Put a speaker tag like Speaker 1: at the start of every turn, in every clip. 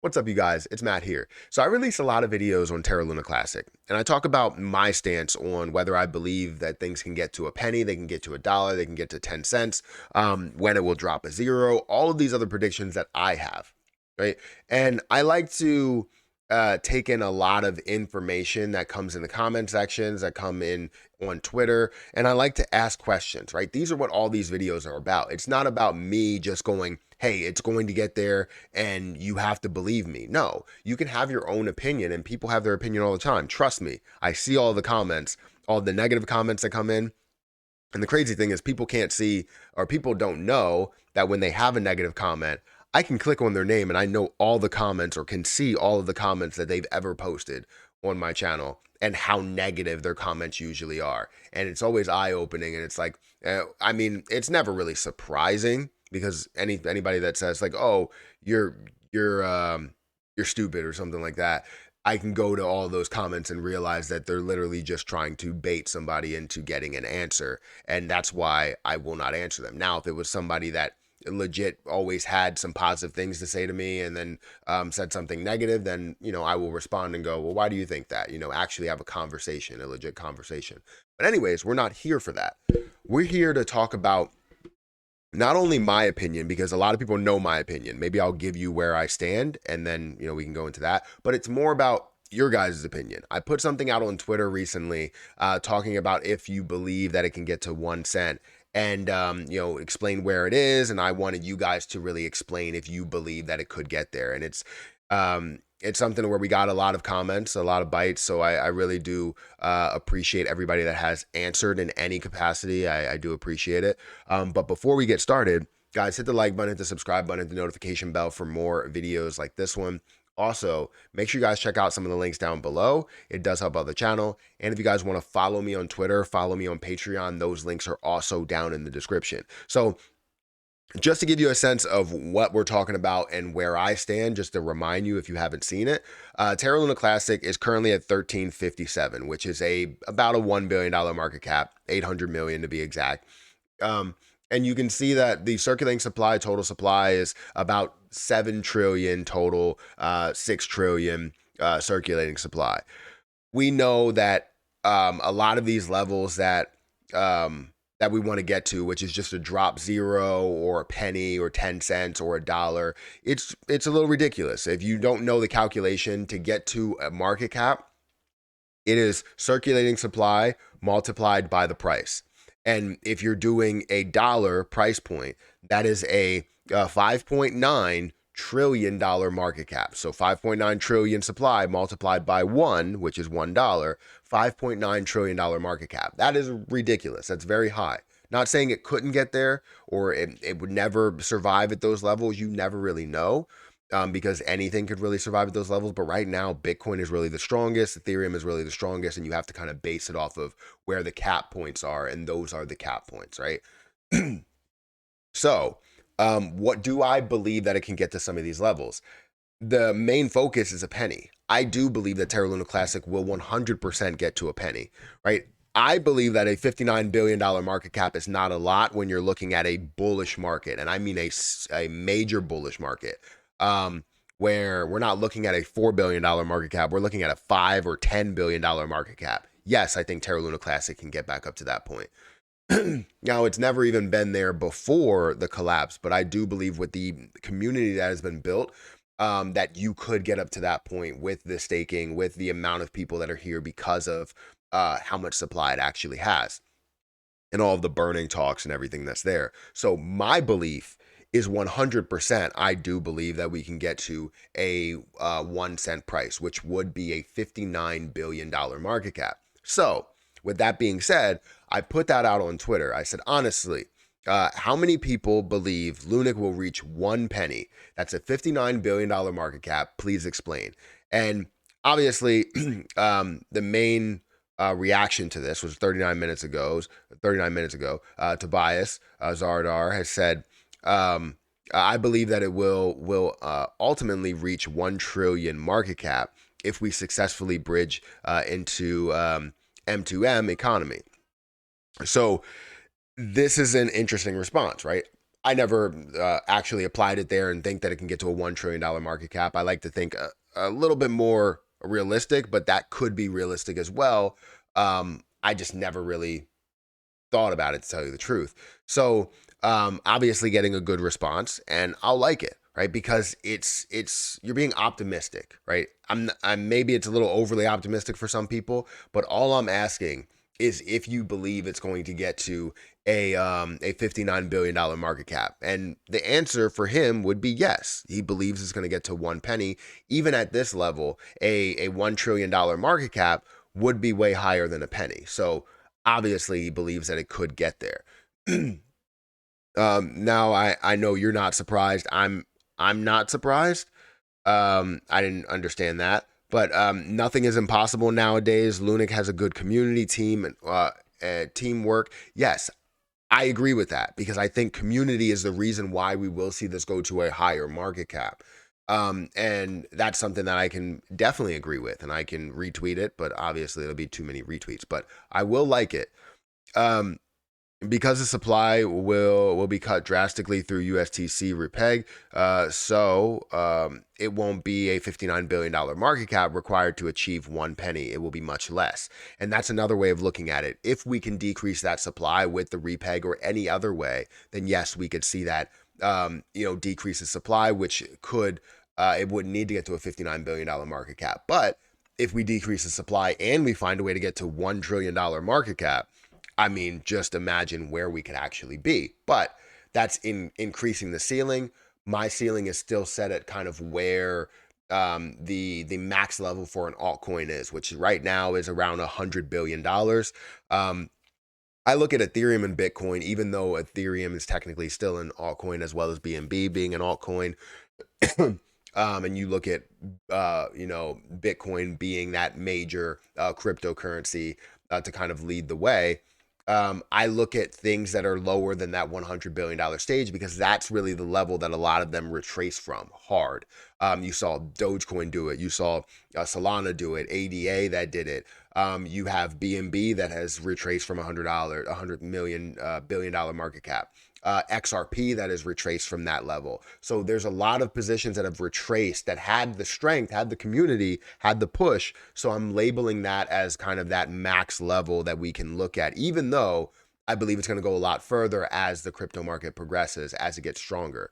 Speaker 1: What's up, you guys? It's Matt here. So I release a lot of videos on Terra Luna Classic, and I talk about my stance on whether I believe that things can get to a penny, they can get to a dollar, they can get to 10 cents, when it will drop a zero, all of these other predictions that I have, right? And I like to take in a lot of information that comes in the comment sections, that come in on Twitter, and I like to ask questions, right? These are what all these videos are about. It's not about me just going, hey, it's going to get there and you have to believe me. No, you can have your own opinion, and people have their opinion all the time. Trust me, I see all the comments, all the negative comments that come in. And the crazy thing is, people can't see, or people don't know that when they have a negative comment, I can click on their name and I know all the comments, or can see all of the comments that they've ever posted on my channel and how negative their comments usually are. And it's always eye opening. And it's like, I mean, it's never really surprising, because anybody that says like, oh, you're you're you're stupid or something like that, I can go to all those comments and realize that they're literally just trying to bait somebody into getting an answer. And that's why I will not answer them. Now, if it was somebody that legit always had some positive things to say to me and then said something negative, then, I will respond and go, well, why do you think that? Actually have a conversation, a legit conversation. But anyways, we're not here for that. We're here to talk about not only my opinion, because a lot of people know my opinion. Maybe I'll give you where I stand and then, we can go into that. But it's more about your guys' opinion. I put something out on Twitter recently talking about if you believe that it can get to 1 cent, and, explain where it is. And I wanted you guys to really explain if you believe that it could get there. And it's something where we got a lot of comments, a lot of bites. So I really do appreciate everybody that has answered in any capacity. I do appreciate it. But before we get started, guys, hit the like button, hit the subscribe button, hit the notification bell for more videos like this one. Also, make sure you guys check out some of the links down below. It does help out the channel. And if you guys want to follow me on Twitter, follow me on Patreon, those links are also down in the description. So just to give you a sense of what we're talking about and where I stand, just to remind you if you haven't seen it, Terra Luna Classic is currently at 1357, which is about a $1 billion market cap, 800 million to be exact. And you can see that the circulating supply, total supply, is about 7 trillion total, 6 trillion circulating supply. We know that a lot of these levels that we want to get to, which is just a drop zero or a penny or 10 cents or a dollar, it's a little ridiculous. If you don't know the calculation to get to a market cap, it is circulating supply multiplied by the price. And if you're doing a dollar price point, that is a $5.9 trillion market cap. So 5.9 trillion supply multiplied by 1, which is $1, $5.9 trillion market cap. That is ridiculous. That's very high. Not saying it couldn't get there, or it would never survive at those levels. You never really know. Because anything could really survive at those levels. But right now, Bitcoin is really the strongest. Ethereum is really the strongest. And you have to kind of base it off of where the cap points are. And those are the cap points, right? So what do I believe that it can get to some of these levels? The main focus is a penny. I do believe that Terra Luna Classic will 100% get to a penny, right? I believe that a $59 billion market cap is not a lot when you're looking at a bullish market. And I mean a major bullish market. Where we're not looking at a $4 billion market cap, we're looking at a $5 or $10 billion market cap. Yes, I think Terra Luna Classic can get back up to that point. Now, it's never even been there before the collapse, but I do believe with the community that has been built, that you could get up to that point with the staking, with the amount of people that are here because of how much supply it actually has, and all of the burning talks and everything that's there. So my belief is 100%. I do believe that we can get to a 1 cent price, which would be a $59 billion market cap. So with that being said, I put that out on Twitter. I said, honestly, how many people believe LUNC will reach 1 penny? That's a $59 billion market cap. Please explain. And obviously, the main reaction to this was 39 minutes ago. Tobias Zardar has said, I believe that it will ultimately reach 1 trillion market cap if we successfully bridge into M2M economy. So this is an interesting response, right? I never actually applied it there and think that it can get to a $1 trillion market cap. I like to think a little bit more realistic, but that could be realistic as well. I just never really thought about it, to tell you the truth. So obviously getting a good response, and I'll like it, right? Because it's you're being optimistic, right? I'm maybe it's a little overly optimistic for some people, but all I'm asking is if you believe it's going to get to a $59 billion market cap. And the answer for him would be yes. He believes it's going to get to one penny. Even at this level, a $1 trillion market cap would be way higher than a penny. So obviously he believes that it could get there. Now I know you're not surprised. I'm not surprised. I didn't understand that, but nothing is impossible nowadays. LUNC has a good community team and teamwork. Yes, I agree with that because I think community is the reason why we will see this go to a higher market cap. And that's something that I can definitely agree with, and I can retweet it, but obviously it'll be too many retweets, but I will like it. Um, because the supply will be cut drastically through USTC repeg, it won't be a $59 billion market cap required to achieve one penny. It will be much less, and that's another way of looking at it. If we can decrease that supply with the repeg or any other way, then yes, we could see that decrease the supply, which could it wouldn't need to get to a $59 billion market cap, but if we decrease the supply and we find a way to get to $1 trillion market cap, I mean, just imagine where we could actually be. But that's increasing the ceiling. My ceiling is still set at kind of where the max level for an altcoin is, which right now is around $100 billion. I look at Ethereum and Bitcoin, even though Ethereum is technically still an altcoin as well as BNB being an altcoin. And you look at Bitcoin being that major cryptocurrency to kind of lead the way. I look at things that are lower than that $100 billion stage because that's really the level that a lot of them retrace from hard. You saw Dogecoin do it. You saw Solana do it. ADA that did it. You have BNB that has retraced from $100 million billion dollar market cap. XRP that is retraced from that level. So there's a lot of positions that have retraced that had the strength, had the community, had the push. So I'm labeling that as kind of that max level that we can look at, even though I believe it's going to go a lot further as the crypto market progresses, as it gets stronger.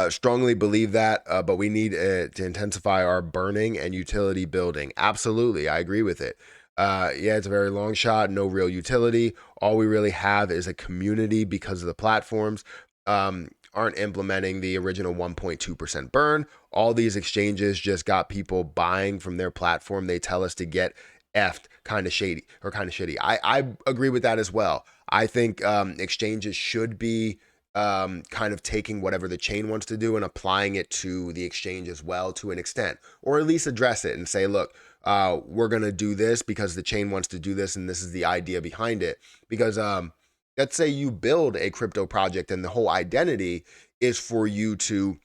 Speaker 1: Strongly believe that, but we need to intensify our burning and utility building. Absolutely, I agree with it. Yeah, it's a very long shot, no real utility. All we really have is a community because of the platforms aren't implementing the original 1.2% burn. All these exchanges just got people buying from their platform. They tell us to get effed, kind of shady or kind of shitty. I agree with that as well. I think exchanges should be kind of taking whatever the chain wants to do and applying it to the exchange as well to an extent, or at least address it and say, look, we're going to do this because the chain wants to do this and this is the idea behind it. Because let's say you build a crypto project and the whole identity is for you to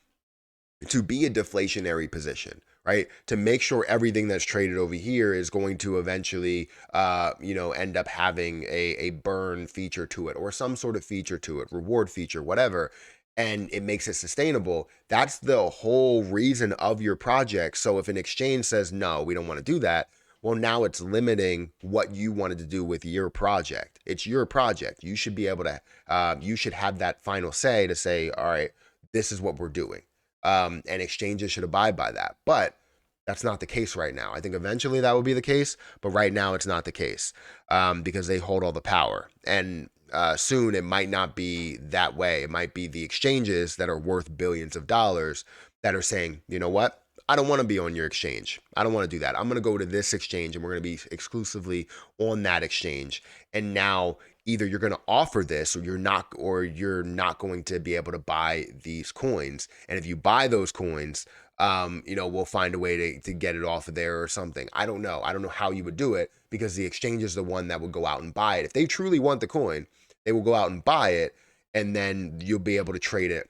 Speaker 1: be a deflationary position, right? To make sure everything that's traded over here is going to eventually, end up having a burn feature to it or some sort of feature to it, reward feature, whatever. And it makes it sustainable. That's the whole reason of your project. So if an exchange says, no, we don't want to do that, well, now it's limiting what you wanted to do with your project. It's your project. You should be able to, you should have that final say to say, all right, this is what we're doing. And exchanges should abide by that. But that's not the case right now. I think eventually that will be the case, but right now it's not the case because they hold all the power. And soon it might not be that way. It might be the exchanges that are worth billions of dollars that are saying, you know what? I don't want to be on your exchange. I don't want to do that. I'm going to go to this exchange and we're going to be exclusively on that exchange. And now either you're going to offer this or you're not going to be able to buy these coins. And if you buy those coins, we'll find a way to get it off of there or something. I don't know. I don't know how you would do it because the exchange is the one that would go out and buy it. If they truly want the coin, they will go out and buy it, and then you'll be able to trade it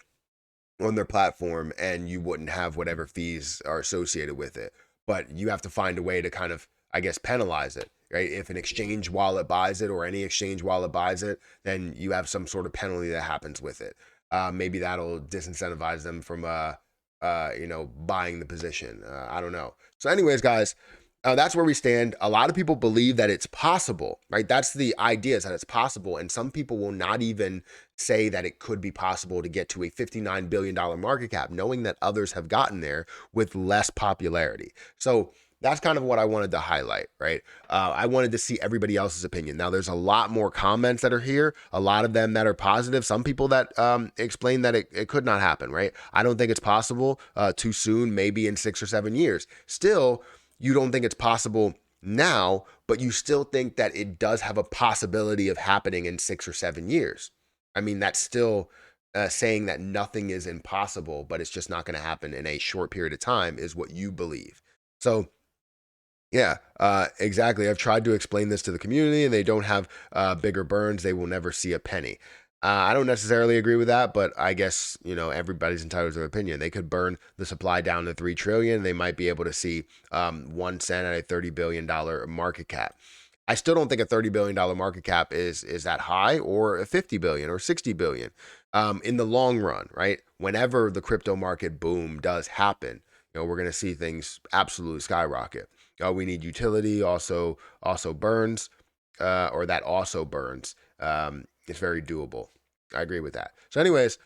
Speaker 1: on their platform and you wouldn't have whatever fees are associated with it. But you have to find a way to kind of, I guess, penalize it. right? If an exchange wallet buys it or any exchange wallet buys it, then you have some sort of penalty that happens with it. Maybe that'll disincentivize them from, buying the position. I don't know. So, anyways, guys, that's where we stand. A lot of people believe that it's possible, right? That's the idea, is that it's possible. And some people will not even say that it could be possible to get to a $59 billion market cap, knowing that others have gotten there with less popularity. So that's kind of what I wanted to highlight, right? I wanted to see everybody else's opinion. Now, there's a lot more comments that are here, a lot of them that are positive. Some people that explain that it could not happen, right? I don't think it's possible too soon, maybe in 6 or 7 years. Still, you don't think it's possible now, but you still think that it does have a possibility of happening in 6 or 7 years. I mean, that's still saying that nothing is impossible, but it's just not going to happen in a short period of time, is what you believe. So, yeah, exactly. I've tried to explain this to the community, and they don't have bigger burns. They will never see a penny. I don't necessarily agree with that, but I guess, everybody's entitled to their opinion. They could burn the supply down to 3 trillion. They might be able to see 1 cent at a $30 billion market cap. I still don't think a $30 billion market cap is that high, or a 50 billion or 60 billion in the long run, right? Whenever the crypto market boom does happen, we're going to see things absolutely skyrocket. We need utility also burns, or that also burns. It's very doable. I agree with that. So, anyways,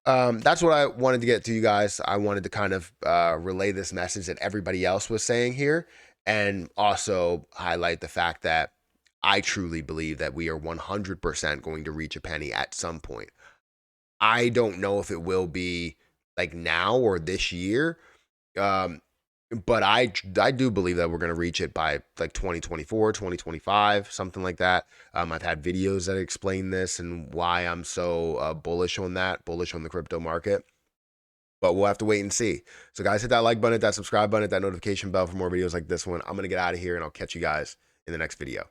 Speaker 1: that's what I wanted to get to you guys. I wanted to kind of relay this message that everybody else was saying here, and also highlight the fact that I truly believe that we are 100% going to reach a penny at some point. I don't know if it will be like now or this year, but I do believe that we're going to reach it by like 2024, 2025, something like that. I've had videos that explain this and why I'm so bullish on the crypto market. But we'll have to wait and see. So, guys, hit that like button, hit that subscribe button, hit that notification bell for more videos like this one. I'm going to get out of here, and I'll catch you guys in the next video.